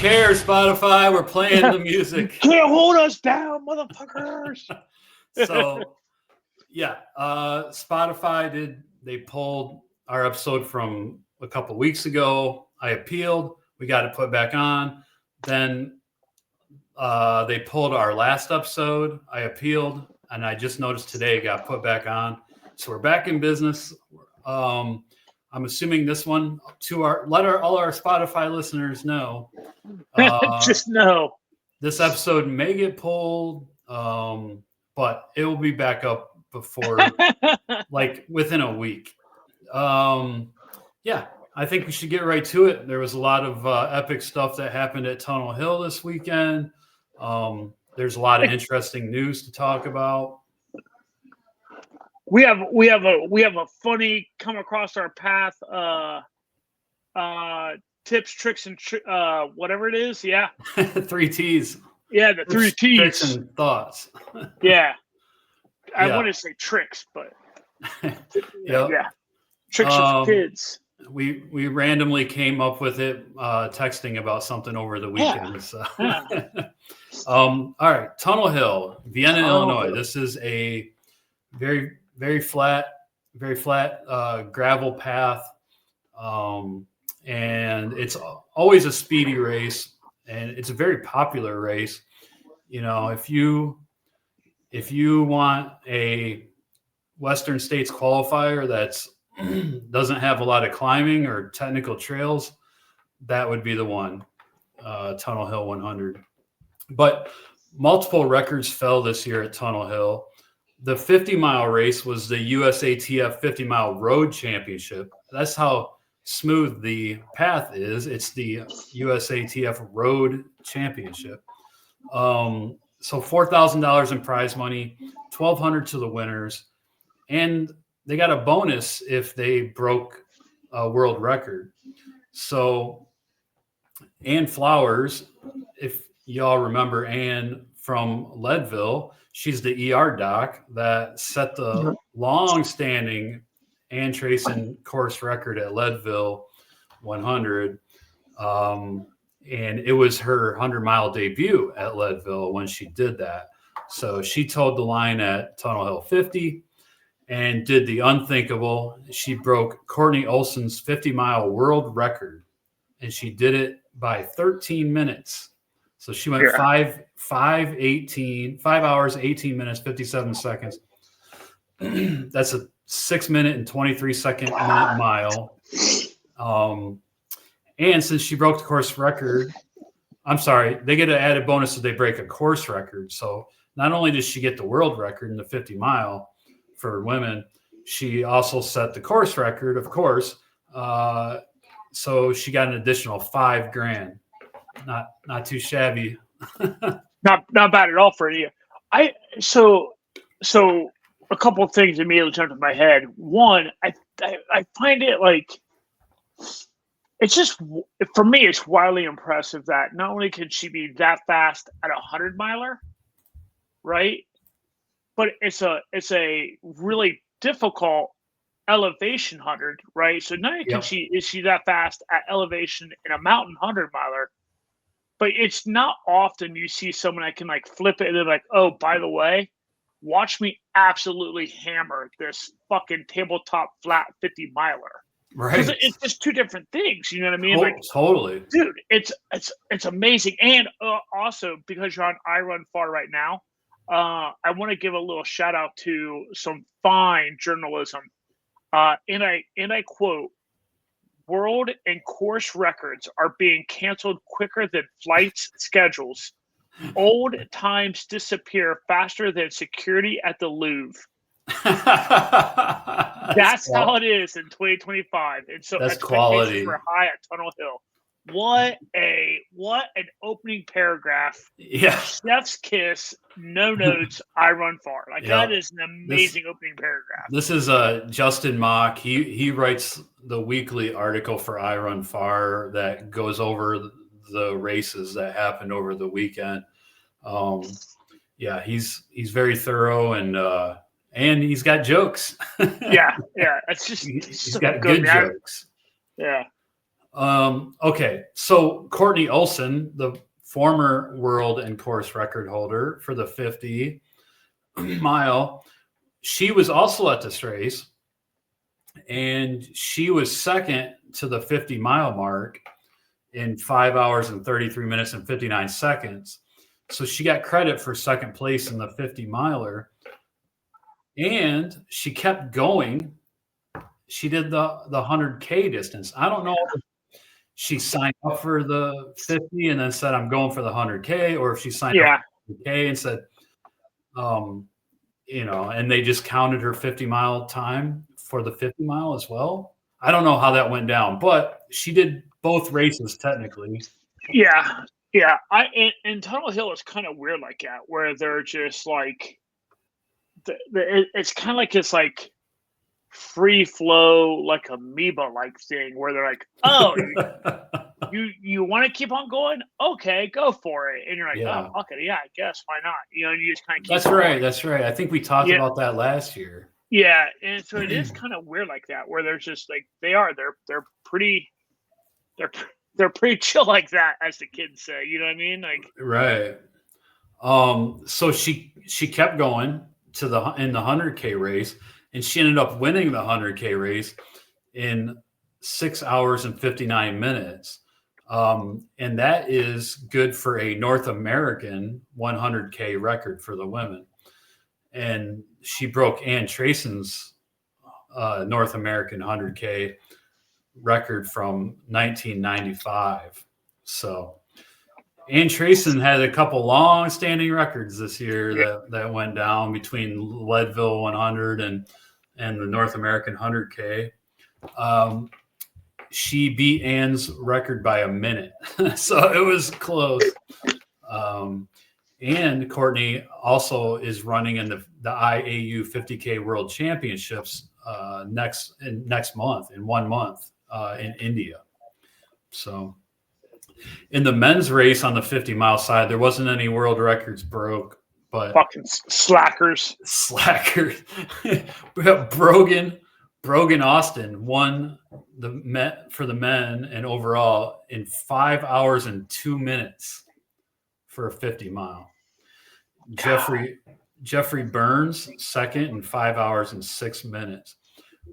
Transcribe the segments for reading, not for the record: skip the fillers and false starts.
care, Spotify. We're playing the music. Can't hold us down, motherfuckers. So, yeah, Spotify they pulled our episode from a couple weeks ago. I appealed. We got it put back on. Then they pulled our last episode. I appealed, and I just noticed today it got put back on. So we're back in business. I'm assuming this one let all our Spotify listeners know. Just know this episode may get pulled, but it will be back up before, like within a week. Yeah, I think we should get right to it. There was a lot of epic stuff that happened at Tunnel Hill this weekend. There's a lot of interesting news to talk about. We have a funny come across our path tips, tricks, and whatever it is. Yeah. 3 T's. Yeah, the 3 T's. Tricks and thoughts. Yeah. I want to say tricks, but yeah. Tricks for kids. We randomly came up with it texting about something over the weekend. Yeah. So. All right, Tunnel Hill, Vienna, Illinois. This is a very, very flat gravel path, and it's always a speedy race, and it's a very popular race. You know, if you want a Western States qualifier that's doesn't have a lot of climbing or technical trails, that would be the one, Tunnel Hill 100. But multiple records fell this year at Tunnel Hill. The 50-mile race was the USATF 50-mile road championship. That's how smooth the path is. It's the USATF road championship. So $4,000 in prize money, $1,200 to the winners, and they got a bonus if they broke a world record. So Ann Flowers, if y'all remember Ann from Leadville, she's the ER doc that set the long-standing Ann Trayson course record at Leadville 100. And it was her 100-mile debut at Leadville when she did that. So she towed the line at Tunnel Hill 50 and did the unthinkable. She broke Courtney Olson's 50-mile world record, and she did it by 13 minutes. So she went 5 hours, 18 minutes, 57 seconds. That's a 6 minute and 23 second minute mile. And since she broke the course record, they get an added bonus if they break a course record. So not only does she get the world record in the 50 mile for women, she also set the course record, of course. So she got an additional $5,000. Not too shabby. not bad at all for you. So a couple of things immediately jumped in my head. One, I find it like it's just, for me, it's wildly impressive that not only can she be that fast at 100-miler, right? But it's a really difficult elevation 100, right? So not only is she that fast at elevation in a mountain 100-miler, but it's not often you see someone that can like flip it and they're like, oh, by the way, watch me absolutely hammer this fucking tabletop flat 50-miler. Right. It's just two different things. You know what I mean? Like, totally. Dude, it's amazing. And also, because you're on iRunFar right now, I want to give a little shout out to some fine journalism. And I quote, "World and course records are being canceled quicker than flights schedules. Old times disappear faster than security at the Louvre." That's how it is in 2025. And so that's quality. We're high at Tunnel Hill. What an opening paragraph. Yeah. Chef's kiss, no notes, iRunFar. Like that is an amazing opening paragraph. This is Justin Mock. He writes the weekly article for iRunFar that goes over the races that happened over the weekend. He's very thorough and he's got jokes. yeah. It's just he's so got good jokes. Yeah. Okay, so Courtney Olsen, the former world and course record holder for the 50 mile, she was also at this race, and she was second to the 50-mile mark in 5 hours and 33 minutes and 59 seconds. So she got credit for second place in the 50-miler, and she kept going. She did the 100K distance. I don't know if she signed up for the 50 and then said, I'm going for the 100K, or if she signed up for the 100K and said, and they just counted her 50-mile time for the 50-mile as well. I don't know how that went down, but she did both races technically. Yeah. And Tunnel Hill is kind of weird like that, where they're just like, it's kind of like it's like free flow, like amoeba like thing, where they're like, oh, you want to keep on going? Okay, go for it. And you're like, oh, fuck it, yeah, I guess, why not? And you just kind of keep going. That's right. I think we talked about that last year. Yeah, and so it is kind of weird like that, where they're just like they're pretty chill like that, as the kids say. You know what I mean? Like, right. So she kept going in the 100K race, and she ended up winning the 100K race in 6 hours and 59 minutes. And that is good for a North American 100K record for the women. And she broke Ann Traysen's North American 100K record from 1995. So Ann Traysen had a couple long-standing records this year that went down between Leadville 100 and the North American 100K. She beat Ann's record by a minute, so it was close. And Courtney also is running in the IAU 50K World Championships next month, in 1 month, in India. So in the men's race on the 50-mile side, there wasn't any world records broke, but fucking slackers. Brogan Austin won for the men and overall in 5 hours and 2 minutes for a 50-mile. Jeffrey Burns second in 5 hours and 6 minutes.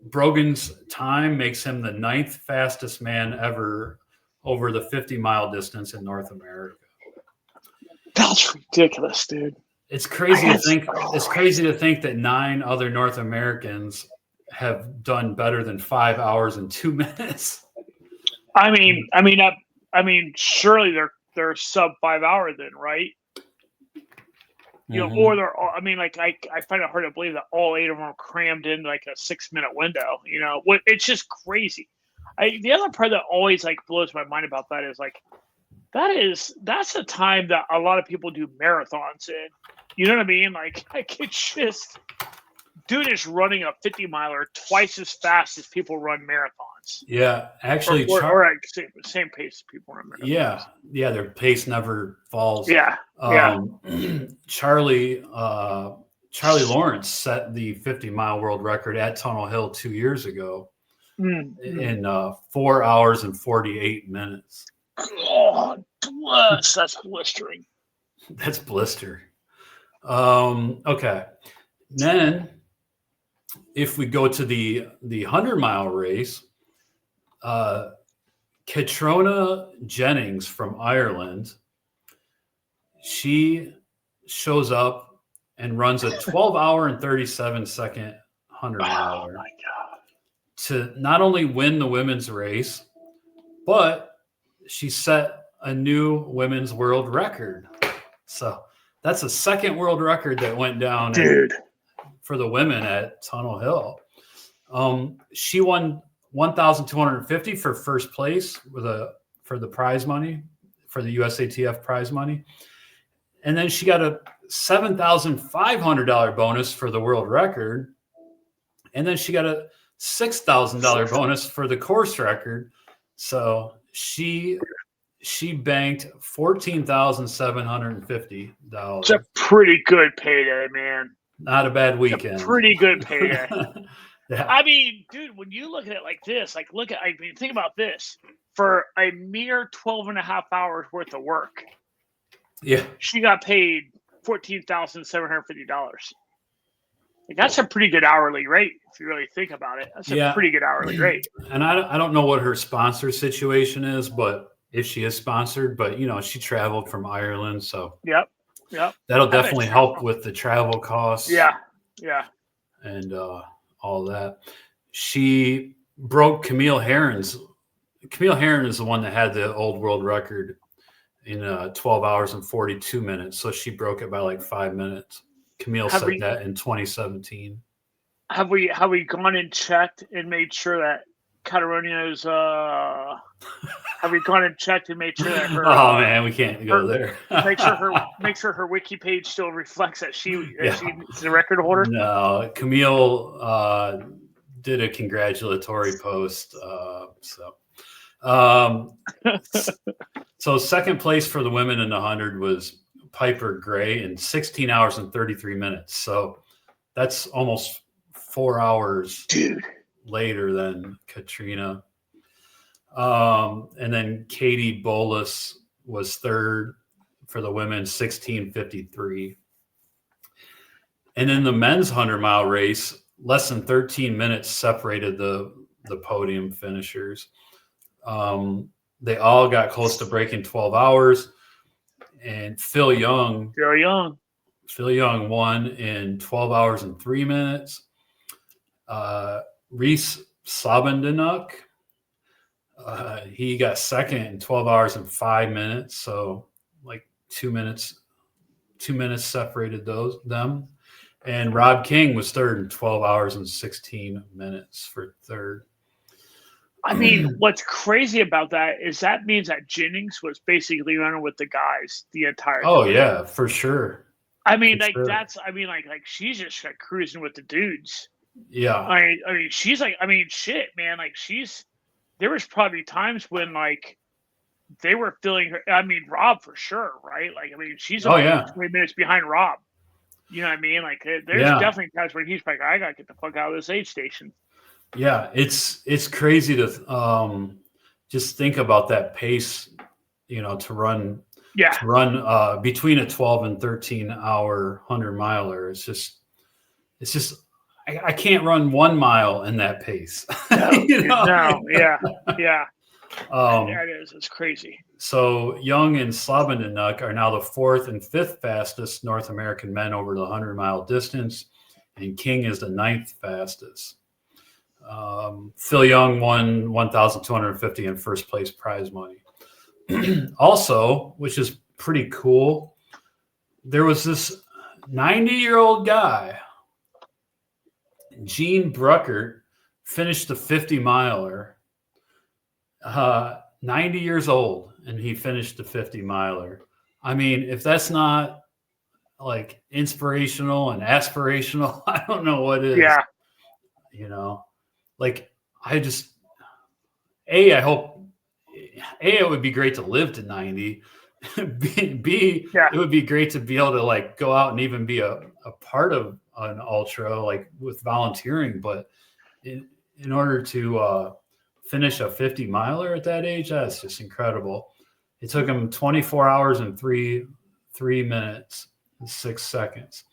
Brogan's time makes him the 9th fastest man ever over the 50-mile distance in North America. That's ridiculous, dude. It's crazy to think. It's crazy to think that 9 other North Americans have done better than 5 hours and 2 minutes. I mean, surely they're sub 5 hour then, right? Or they're all, I find it hard to believe that all 8 of them are crammed in like a 6 minute window. It's just crazy. The other part that always like blows my mind about that is like, that's the time that a lot of people do marathons in. You know what I mean? Like it's just, dude is running a 50-miler twice as fast as people run marathons. Yeah, actually, or same pace as people run marathons. Yeah, their pace never falls. Yeah. Charlie Lawrence set the 50-mile world record at Tunnel Hill 2 years ago in 4 hours and 48 minutes. God bless, that's blistering. That's blister. Okay. Then if we go to the 100-mile race, Catriona Jennings from Ireland, she shows up and runs a 12-hour and 37-second 100-miler. Oh my God. To not only win the women's race, but she set a new women's world record. So that's a second world record that went down for the women at Tunnel Hill. She won $1,250 for first place for the prize money, for the USATF prize money. And then she got a $7,500 bonus for the world record. And then she got a $6,000 bonus for the course record. So she banked $14,750. It's a pretty good payday, man. Not a bad weekend. It's a pretty good payday. Yeah. I mean, dude, when you look at it like this, like think about this. For a mere 12 and a half hours worth of work, Yeah. she got paid $14,750. Like, that's a pretty good hourly rate if you really think about it. That's a pretty good hourly rate. And I don't know what her sponsor situation is, but if she is sponsored, but she traveled from Ireland, so Yep. that'll definitely help with the travel costs. Yeah. And all that. She broke Camille Herron's. Camille Herron is the one that had the old world record in 12 hours and 42 minutes. So she broke it by like 5 minutes. Camille said that in 2017. Have we gone and checked and made sure that Catalonia's have we gone and checked and made sure that her man, we can't go there. make sure her wiki page still reflects that she's the record holder? No, Camille did a congratulatory post. So second place for the women in the 100 was Piper Gray in 16 hours and 33 minutes. So that's almost 4 hours later than Katrina. And then Katie Bolus was third for the women, 16:53. And in the men's 100-mile race, less than 13 minutes separated the podium finishers. They all got close to breaking 12 hours. And Phil Young won in 12 hours and 3 minutes. Reese Sabandanuk, he got second in 12 hours and 5 minutes. So like 2 minutes separated them. And Rob King was third in 12 hours and 16 minutes for third. I mean, what's crazy about that is that means that Jennings was basically running with the guys the entire time. Oh yeah, for sure. I mean, she's just like cruising with the dudes. Yeah. I mean, she's like, shit, man. Like there was probably times when like they were feeling her. I mean, Rob for sure, right? Like, I mean, she's 20 minutes behind Rob. You know what I mean? Like, there's definitely times where he's like, I gotta get the fuck out of this aid station. Yeah, it's crazy to just think about that pace, to run between a 12 and 13 hour 100 miler. It's just I can't run 1 mile in that pace. No, yeah. It's crazy. So Young and Slabandanuk are now the 4th and 5th fastest North American men over the 100-mile distance, and King is the 9th fastest. Phil Young won $1,250 in first place prize money. Also, which is pretty cool, there was this 90-year-old guy, Gene Bruckert, finished the 50-miler. 90 years old, and he finished the 50-miler. I mean, if that's not like inspirational and aspirational, I don't know what is. Yeah. Like I hope it would be great to live to 90. B, it would be great to be able to like go out and even be a part of an ultra, like with volunteering. But in order to finish a 50-miler at that age, that's just incredible. It took him 24 hours and 3 minutes and 6 seconds.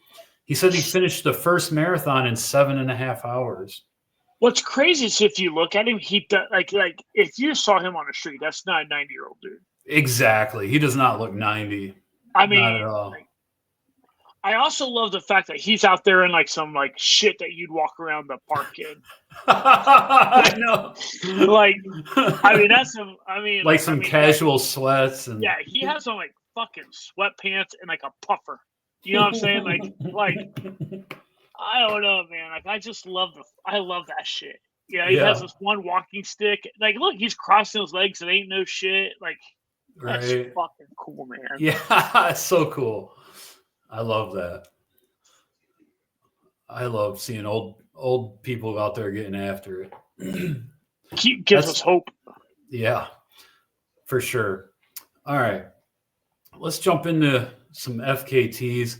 He said he finished the first marathon in 7.5 hours. What's crazy is if you look at him, he does, like if you saw him on the street, that's not a 90-year-old dude. Exactly. He does not look 90. I mean, not at all. I also love the fact that he's out there in like some like shit that you'd walk around the park in. I know. Like, I mean, that's some. I mean, like some casual sweats and. Yeah, he has some like fucking sweatpants and like a puffer. You know what I'm saying? Like. I don't know, man. Like, I love that shit. Yeah, he has this one walking stick. Like, look, he's crossing his legs. It ain't no shit. Like, that's fucking cool, man. Yeah, it's so cool. I love that. I love seeing old people out there getting after it. Gives us hope. Yeah, for sure. All right, let's jump into some FKTs.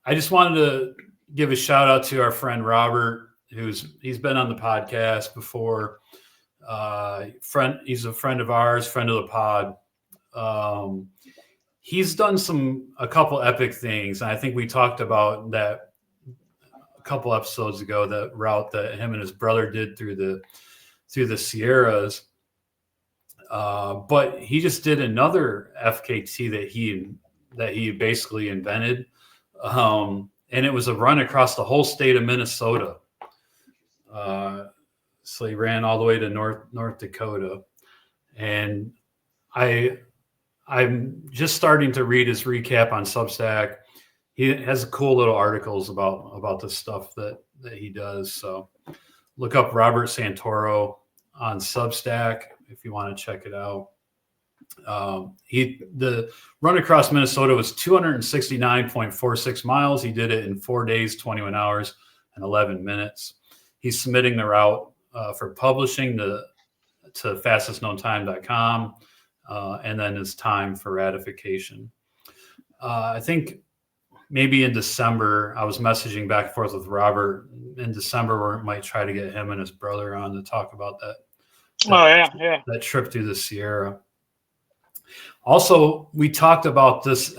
I just wanted to give a shout out to our friend Robert he's been on the podcast before. He's a friend of ours, friend of the pod. He's done a couple epic things. And I think we talked about that a couple episodes ago, the route that him and his brother did through the Sierras. But he just did another FKT that he basically invented. And it was a run across the whole state of Minnesota. So he ran all the way to North Dakota. And I'm just starting to read his recap on Substack. He has cool little articles about the stuff that he does. So look up Robert Santoro on Substack if you want to check it out. The run across Minnesota was 269.46 miles. He did it in 4 days, 21 hours, and 11 minutes. He's submitting the route for publishing to fastestknowntime.com, and then it's time for ratification. I think maybe in December, I was messaging back and forth with Robert. In December, we might try to get him and his brother on to talk about that. That trip through the Sierra. Also, we talked about this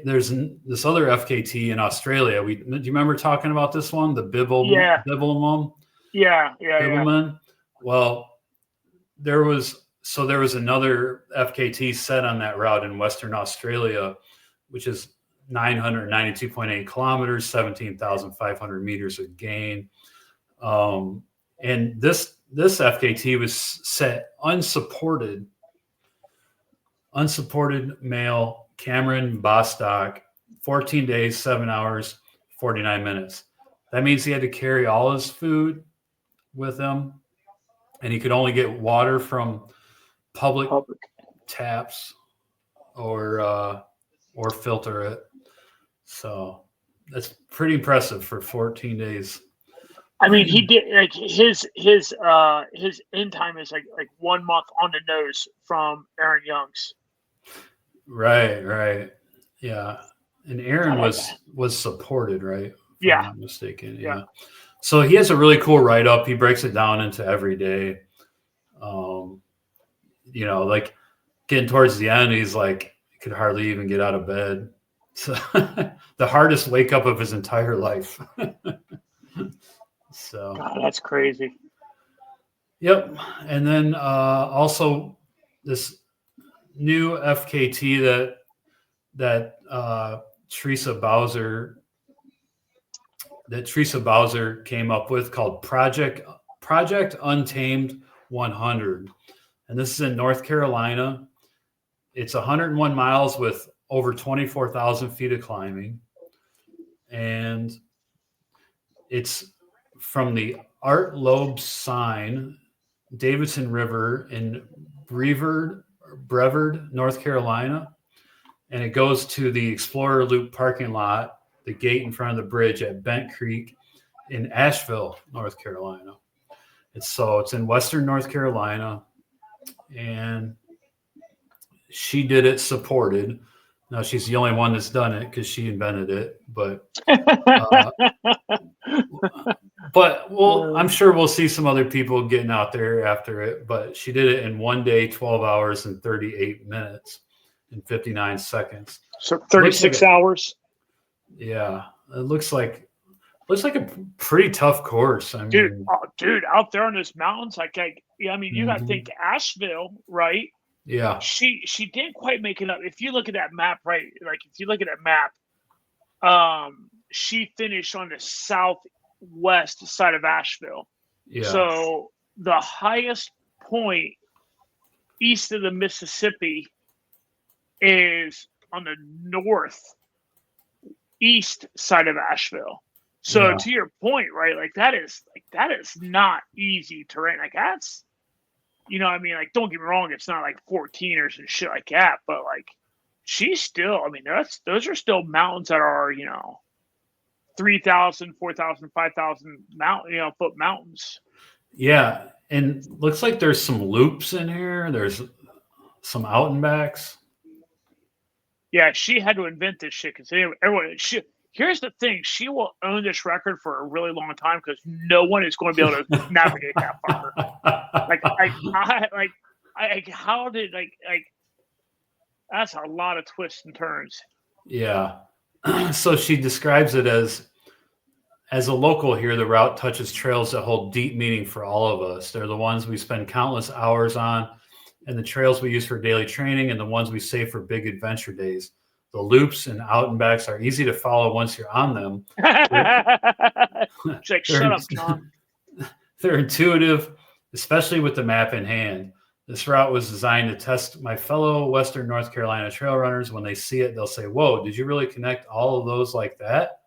there's this other FKT in Australia. Do you remember talking about this one, the Bibbulmun? Yeah. Well, there was another FKT set on that route in Western Australia, which is 992.8 kilometers, 17,500 meters of gain. And this FKT was set unsupported male, Cameron Bostock, 14 days, 7 hours, 49 minutes. That means he had to carry all his food with him, and he could only get water from public taps or filter it. So that's pretty impressive for 14 days. I mean, he did like his end time is like 1 month on the nose from Aaron Young's. Right. Yeah. And Aaron was supported, right? If I'm not mistaken. Yeah. So he has a really cool write-up. He breaks it down into every day. Like getting towards the end, he's like, he could hardly even get out of bed. So the hardest wake up of his entire life. So God, that's crazy. Yep. And then also this new FKT that Teresa Bowser came up with, called Project Untamed 100. And this is in North Carolina. It's 101 miles with over 24,000 feet of climbing. And it's from the Art Loeb Sign, Davidson River in Brevard, North Carolina. And it goes to the Explorer Loop parking lot, the gate in front of the bridge at Bent Creek in Asheville, North Carolina. It's in Western North Carolina, and she did it supported. Now she's the only one that's done it because she invented it, but I'm sure we'll see some other people getting out there after it. But she did it in 1 day, 12 hours and 38 minutes and 59 seconds. So 36 hours. Yeah, it looks like a pretty tough course. I mean, dude, out there in those mountains, you got to think Asheville, right? Yeah. She didn't quite make it up. If you look at that map, right? Like if you look at that map, she finished on the southwest side of Asheville. Yeah. So the highest point east of the Mississippi is on the northeast side of Asheville. So to your point, right? That is not easy terrain. Like that's, like don't get me wrong, it's not like 14ers and shit like that, but like she's still, those are still mountains that are, 3,000, 4,000, 5,000 foot mountains. Yeah. And looks like there's some loops in here. There's some out and backs. Yeah, she had to invent this shit because everyone Here's the thing: she will own this record for a really long time because no one is going to be able to navigate that fucker. How did that's a lot of twists and turns. Yeah. So she describes it as a local here, the route touches trails that hold deep meaning for all of us. They're the ones we spend countless hours on, and the trails we use for daily training, and the ones we save for big adventure days. The loops and out and backs are easy to follow once you're on them. She's like, shut up, John. They're intuitive, especially with the map in hand. This route was designed to test my fellow Western North Carolina trail runners. When they see it, they'll say, whoa, did you really connect all of those like that?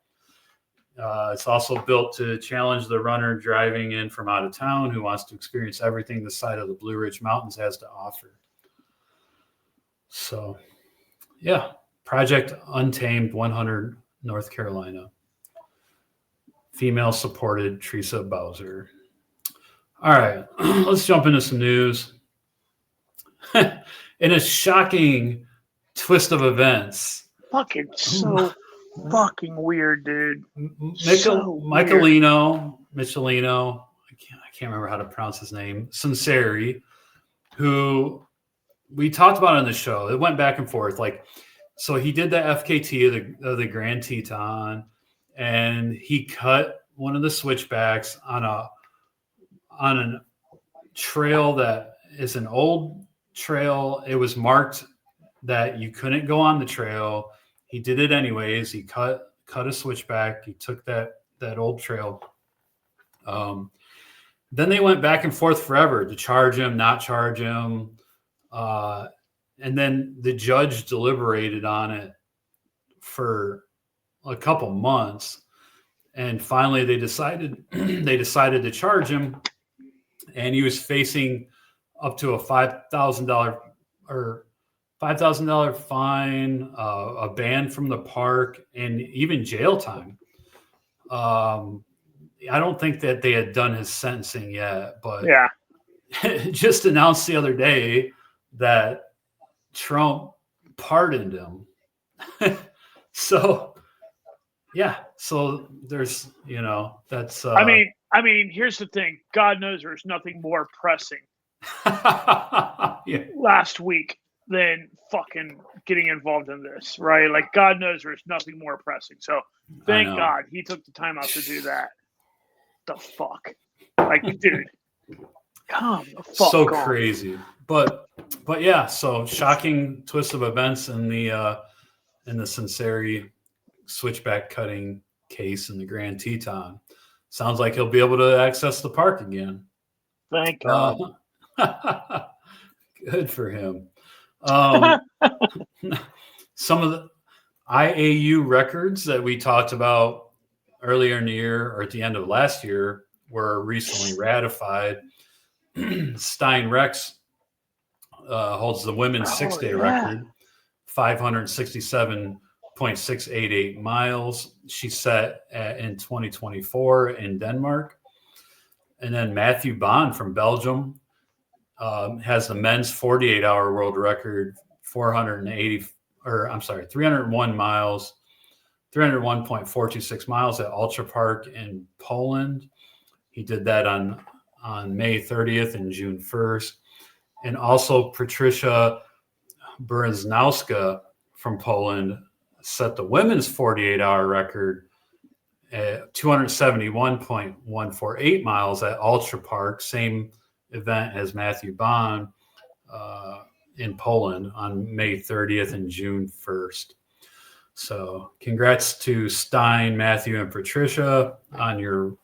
It's also built to challenge the runner driving in from out of town who wants to experience everything the side of the Blue Ridge Mountains has to offer. So, yeah, Project Untamed 100 North Carolina. Female supported Teresa Bowser. All right, let's jump into some news. In a shocking twist of events. Fucking so fucking weird, dude. Michelino, I can't remember how to pronounce his name, Sunseri, who we talked about on the show. It went back and forth. So he did the FKT of the Grand Teton, and he cut one of the switchbacks on a trail that is an old trail. It was marked that you couldn't go on the trail. He did it anyways. He cut a switchback. He took that old trail. Then they went back and forth forever to charge him, not charge him. And then the judge deliberated on it for a couple months. And finally they decided to charge him. And he was facing up to a $5,000 fine, a ban from the park, and even jail time. I don't think that they had done his sentencing yet, but yeah, just announced the other day that Trump pardoned him. So there's, that's. I mean, here's the thing. God knows there's nothing more pressing last week than fucking getting involved in this, right? God knows there's nothing more pressing. So thank God he took the time out to do that. The fuck? Dude, come the fuck so on. Crazy. But yeah, so shocking twist of events in the Sunseri switchback cutting case in the Grand Teton. Sounds like he'll be able to access the park again. Thank God. Good for him. Some of the IAU records that we talked about earlier in the year or at the end of last year were recently ratified. Stein Rex holds the women's 6-day record, 567.688 miles. She set in 2024 in Denmark. And then Matthew Bond from Belgium has the men's 48-hour world record, 301 miles, 301.426 miles at Ultra Park in Poland. He did that on May 30th and June 1st. And also Patricia Bereznowska from Poland set the women's 48-hour record at 271.148 miles at Ultra Park, same event as Matthew Bond in Poland on May 30th and June 1st. So congrats to Stein, Matthew, and Patricia on your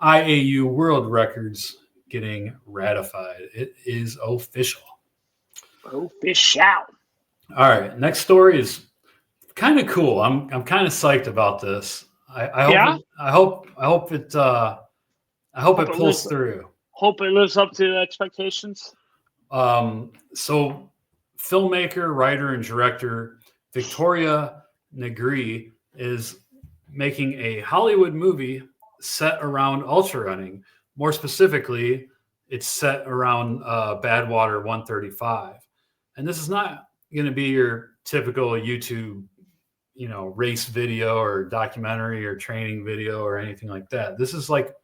IAU world records getting ratified. It is official. Official. All right, next story is kind of cool. I'm kind of psyched about this. I hope it pulls through. Hope it lives up to the expectations. So filmmaker, writer, and director Victoria Negri is making a Hollywood movie set around ultrarunning. More specifically, it's set around Badwater 135. And this is not going to be your typical YouTube, race video or documentary or training video or anything like that. This is like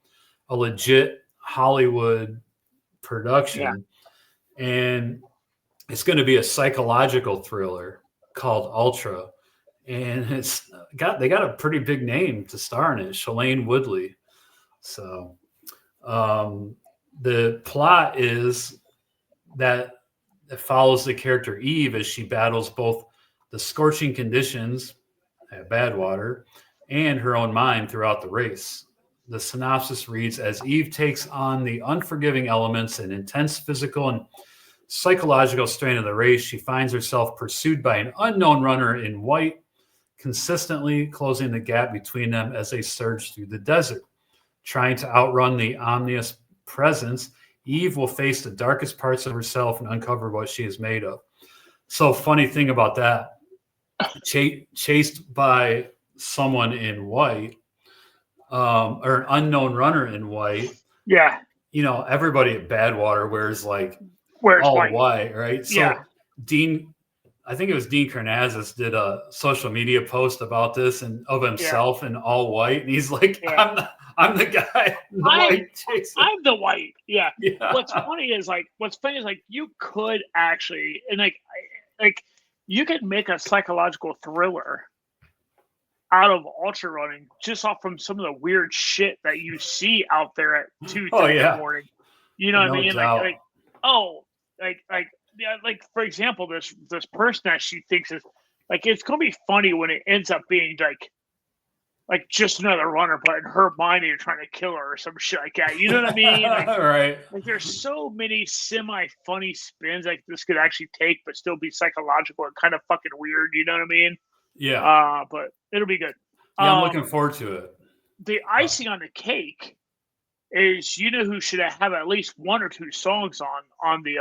a legit Hollywood production, and it's going to be a psychological thriller called Ultra, and they got a pretty big name to star in it, Shailene Woodley. So the plot is that it follows the character Eve as she battles both the scorching conditions at Badwater and her own mind throughout the race. The synopsis reads, as Eve takes on the unforgiving elements and intense physical and psychological strain of the race, she finds herself pursued by an unknown runner in white, consistently closing the gap between them as they surge through the desert. Trying to outrun the ominous presence, Eve will face the darkest parts of herself and uncover what she is made of. So, funny thing about that, chased by someone in white, or an unknown runner in white. Yeah. Everybody at Badwater wears all white, right? So yeah. I think it was Dean Karnazes did a social media post about this and of himself in all white. And he's like, I'm the guy. I'm the white. Yeah. What's funny is you could actually, and you could make a psychological thriller out of ultra running just off from some of the weird shit that you see out there at 2:30 in the morning. You know what I mean? Like for example, this person that she thinks is it's gonna be funny when it ends up being like just another runner, but in her mind you're trying to kill her or some shit like that. You know what I mean? Right. Like there's so many semi-funny spins like this could actually take, but still be psychological and kind of fucking weird. You know what I mean? Yeah. But it'll be good. Yeah, I'm looking forward to it. The icing on the cake is who should have at least one or two songs on the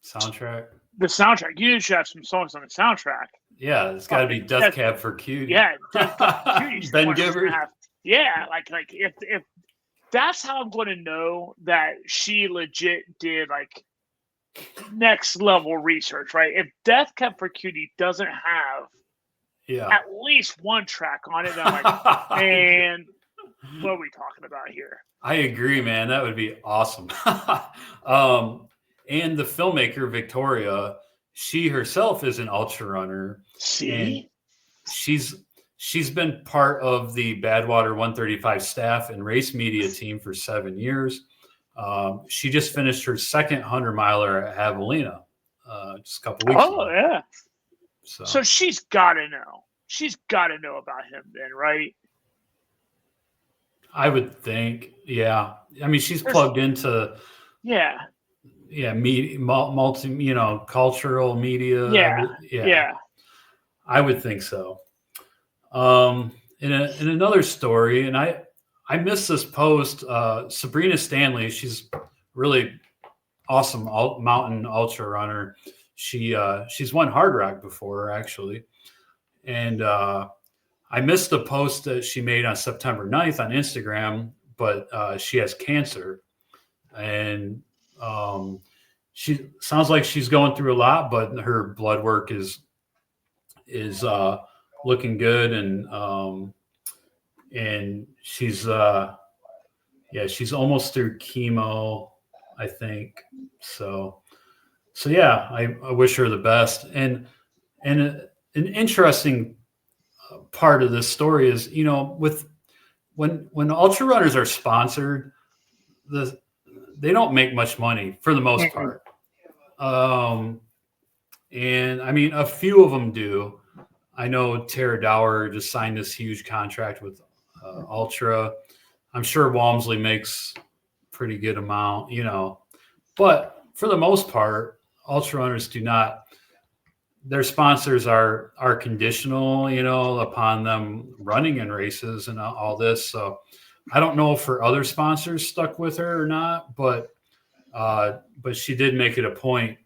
soundtrack. The soundtrack. You should have some songs on the soundtrack. Yeah, it's got to be Death Cab for Cutie. Yeah, Death Cab for Cutie. Ben Gibbard. Yeah, if that's how I'm going to know that she legit did next level research, right? If Death Cab for Cutie doesn't have at least one track on it, then I'm like, man, what are we talking about here? I agree, man. That would be awesome. And the filmmaker, Victoria, she herself is an ultra runner. See? And she's been part of the Badwater 135 staff and race media team for 7 years. She just finished her second 100-miler at Javelina just a couple weeks ago. Oh, yeah. So she's got to know. She's got to know about him then, right? I would think, yeah. I mean, she's plugged into multi, cultural media. Yeah. I would think so. In another story, and I missed this post. Sabrina Stanley, she's really awesome mountain ultra runner. She's won Hard Rock before, actually, and I missed the post that she made on September 9th on Instagram, but she has cancer, and she sounds like she's going through a lot, but her blood work is looking good, and she's she's almost through chemo, I think. So yeah, I wish her the best. And an interesting part of this story is, with when ultra runners are sponsored, they don't make much money for the most part. And I mean, a few of them do. I know Tara Dower just signed this huge contract with Ultra. I'm sure Walmsley makes pretty good amount, but for the most part, ultra runners do not. Their sponsors are conditional, upon them running in races and all this. So I don't know if her other sponsors stuck with her or not, but she did make it a point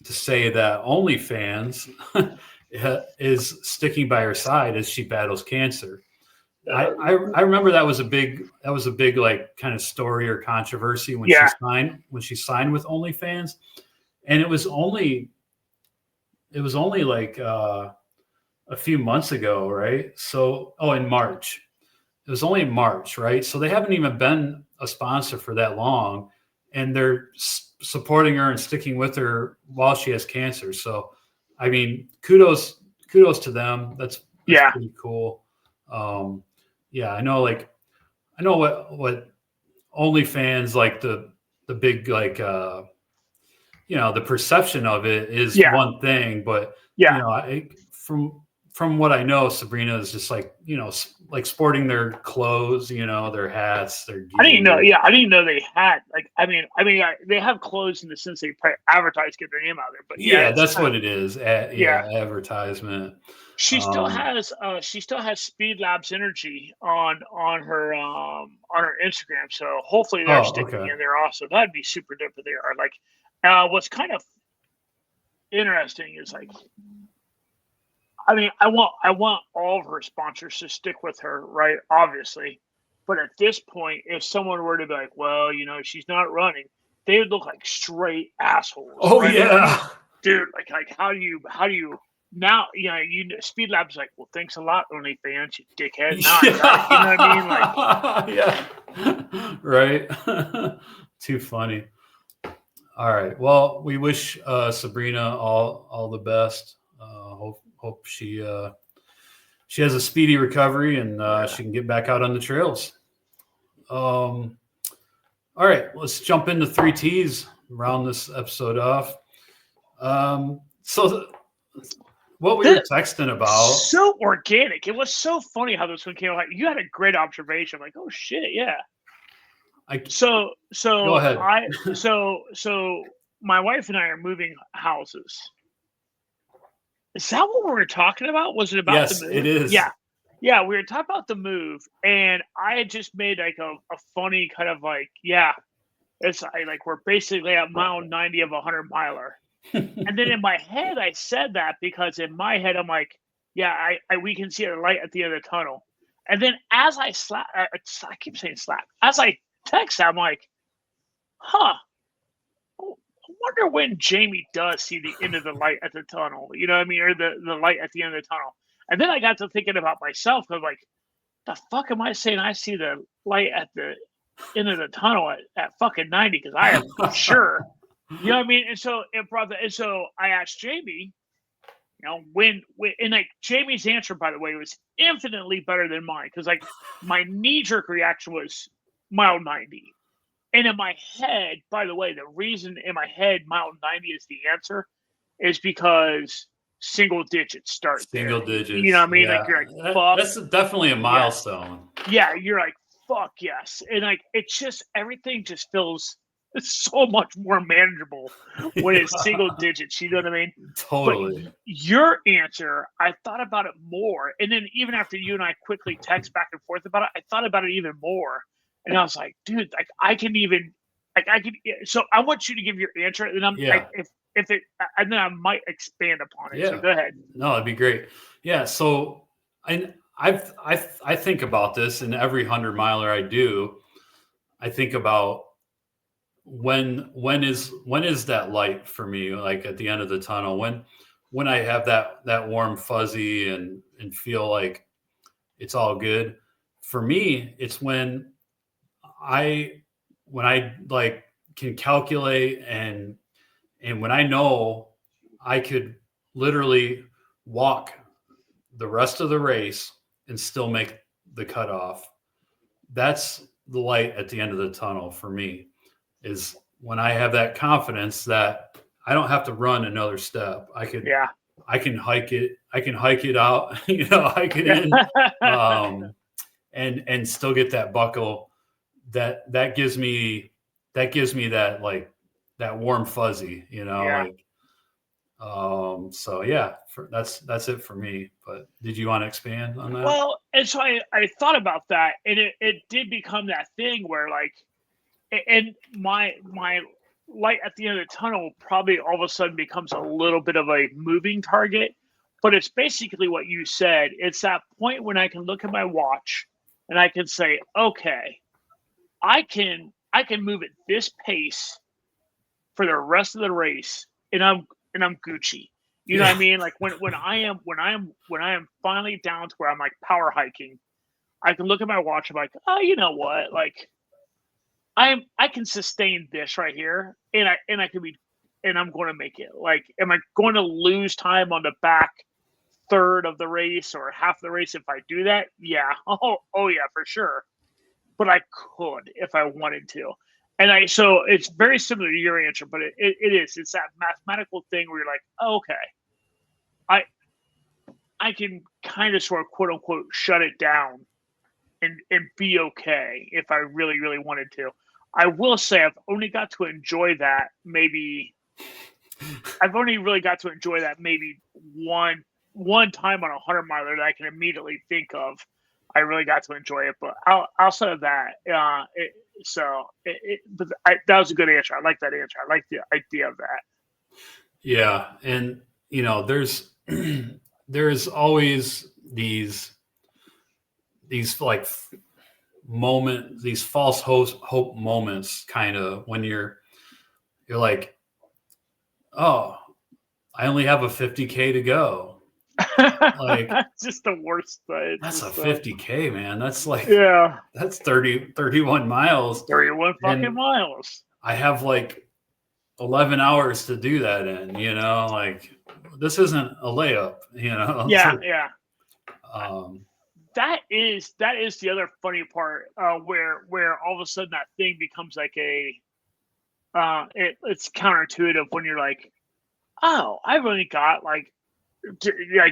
to say that OnlyFans is sticking by her side as she battles cancer. I remember that was a big like kind of story or controversy when she signed with OnlyFans, and it was only it was only like a few months ago, right? So, in March. It was only in March, right? So they haven't even been a sponsor for that long, and they're supporting her and sticking with her while she has cancer. So, I mean, kudos to them. That's pretty cool. Yeah, I know. Like, I know what OnlyFans, like the big, like, the perception of it is one thing, but from what I know, Sabrina is just like, like sporting their clothes, their hats, their gear. I didn't know. Yeah, I didn't know they had. Like, I mean, they have clothes in the sense they advertise, get their name out there. But that's what it is. Advertisement. She still has Speed Labs Energy on her Instagram. So hopefully they're sticking in there also. That'd be super dope if they are. Like, what's kind of interesting is, like, I mean, I want all of her sponsors to stick with her, right? Obviously. But at this point, if someone were to be like, well, she's not running, they would look like straight assholes. Oh, right? yeah. Dude, like how do you now, Speed Lab's like, well, thanks a lot, OnlyFans, you dickhead. Now I got it. You know what I mean? Like, yeah. Right. Too funny. All right. Well, we wish Sabrina all the best. Hope she has a speedy recovery and she can get back out on the trails. All right, let's jump into 3Ts, round this episode off. So what we were texting about. So organic. It was so funny how this one came out. You had a great observation. I'm like, oh shit, yeah. So go ahead. So my wife and I are moving houses. Is that what we were talking about? Was it about the move? Yes, it is. Yeah, we were talking about the move, and I had just made like a funny kind of like, it's like we're basically at mile 90 of a 100-miler. And then in my head, I said that because in my head, I'm like, we can see a light at the end of the tunnel. And then as I keep saying slap, as I text, I'm like, I wonder when Jamie does see the end of the light at the tunnel, you know what I mean? Or the light at the end of the tunnel. And then I got to thinking about myself. I'm like, the fuck am I saying I see the light at the end of the tunnel at fucking 90? Because I am for sure. You know what I mean? And so it brought that. And so I asked Jamie, when and like Jamie's answer, by the way, was infinitely better than mine. Because like my knee-jerk reaction was mile 90. And in my head, by the way, the reason in my head mile 90 is the answer is because single digits start single there. digits. You know what I mean? Like you're like, fuck. That's definitely a milestone. Yeah, you're like, fuck yes. And like it's just everything just feels so much more manageable when it's single digits. You know what I mean? Totally. But your answer, I thought about it more. And then even after you and I quickly text back and forth about it, I thought about it even more. And I was like, dude, like I can. So I want you to give your answer, and I'm like, if it, and then I might expand upon it. Yeah. So go ahead. No, it'd be great. Yeah. So I think about this in every 100-miler I do. I think about when is that light for me, like at the end of the tunnel, when I have that warm fuzzy and feel like it's all good. For me, it's when I like can calculate and when I know I could literally walk the rest of the race and still make the cutoff. That's the light at the end of the tunnel for me, is when I have that confidence that I don't have to run another step. I can hike it. I can hike it out, hike it in, and still get that buckle. That gives me that like that warm fuzzy, so yeah, that's it for me. But did you want to expand on that? Well, and so I thought about that, and it did become that thing where like, and my light at the end of the tunnel probably all of a sudden becomes a little bit of a moving target, but it's basically what you said. It's that point when I can look at my watch and I can say, okay, I can move at this pace for the rest of the race, and I'm Gucci. You know what I mean? Like when I am finally down to where I'm like power hiking, I can look at my watch. I'm like, oh, you know what? Like I can sustain this right here, and I can be, and I'm going to make it. Like, am I going to lose time on the back third of the race or half the race if I do that? Yeah. Oh yeah, for sure. But I could if I wanted to. And so it's very similar to your answer, but it is. It's that mathematical thing where you're like, oh, okay, I can kind of sort of quote unquote shut it down and be okay if I really, really wanted to. I will say I've only got to enjoy that maybe one time on a 100-miler that I can immediately think of. I really got to enjoy it, but outside of that, that was a good answer. I like that answer. I like the idea of that. Yeah, and there's always these like these false hope moments, kind of, when you're like, oh, I only have a 50K to go. Like, that's just the worst thing. That's a 50K, man. That's like, that's 31 miles. 31 fucking miles. I have like 11 hours to do that in, like, this isn't a layup, Yeah, like, yeah. That is the other funny part, where all of a sudden that thing becomes like it's counterintuitive when you're like, oh, I've only got like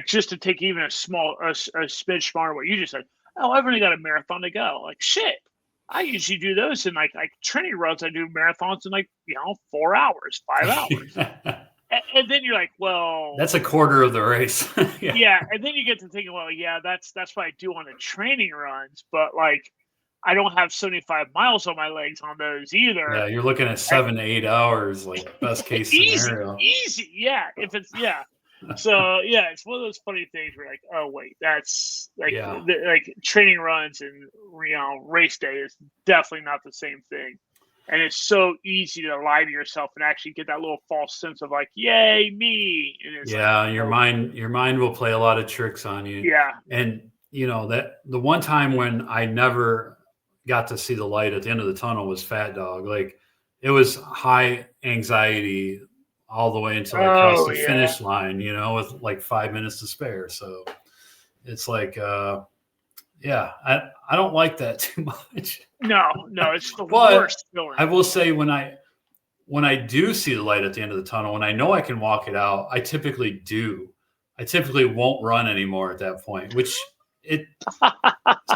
just to take even a smidge smaller what you just said. Oh, I've only got a marathon to go. Like, shit, I usually do those in like training runs. I do marathons in 4 hours, 5 hours. And then you're like, well, that's a quarter of the race. Yeah. And then you get to thinking, well, yeah, that's what I do on the training runs, but like, I don't have 75 miles on my legs on those either. Yeah, you're looking at 7 to 8 hours, like best case scenario. Easy. Yeah. So yeah, it's one of those funny things where you're like, oh wait, that's like like training runs and race day is definitely not the same thing. And it's so easy to lie to yourself and actually get that little false sense of like, yay, me. And it's your mind will play a lot of tricks on you. Yeah. And that the one time when I never got to see the light at the end of the tunnel was Fat Dog. Like, it was high anxiety all the way until I crossed the finish line, with like 5 minutes to spare. So it's like, I don't like that too much. No, it's the worst feeling. I will say, when I do see the light at the end of the tunnel, and I know I can walk it out, I typically do. I typically won't run anymore at that point, which it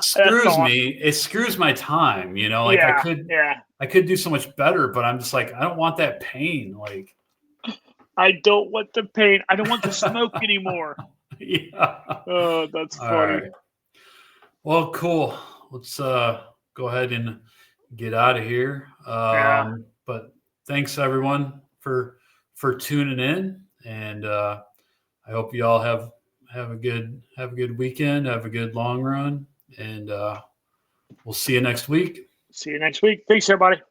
screws me. It screws my time, like I could do so much better, but I'm just like, I don't want that pain. Like, I don't want the pain. I don't want the smoke anymore. Yeah. Oh, that's funny. All right. Well, cool. Let's go ahead and get out of here. But thanks everyone for tuning in, and I hope you all have a good weekend, have a good long run, and we'll see you next week. See you next week. Thanks, everybody.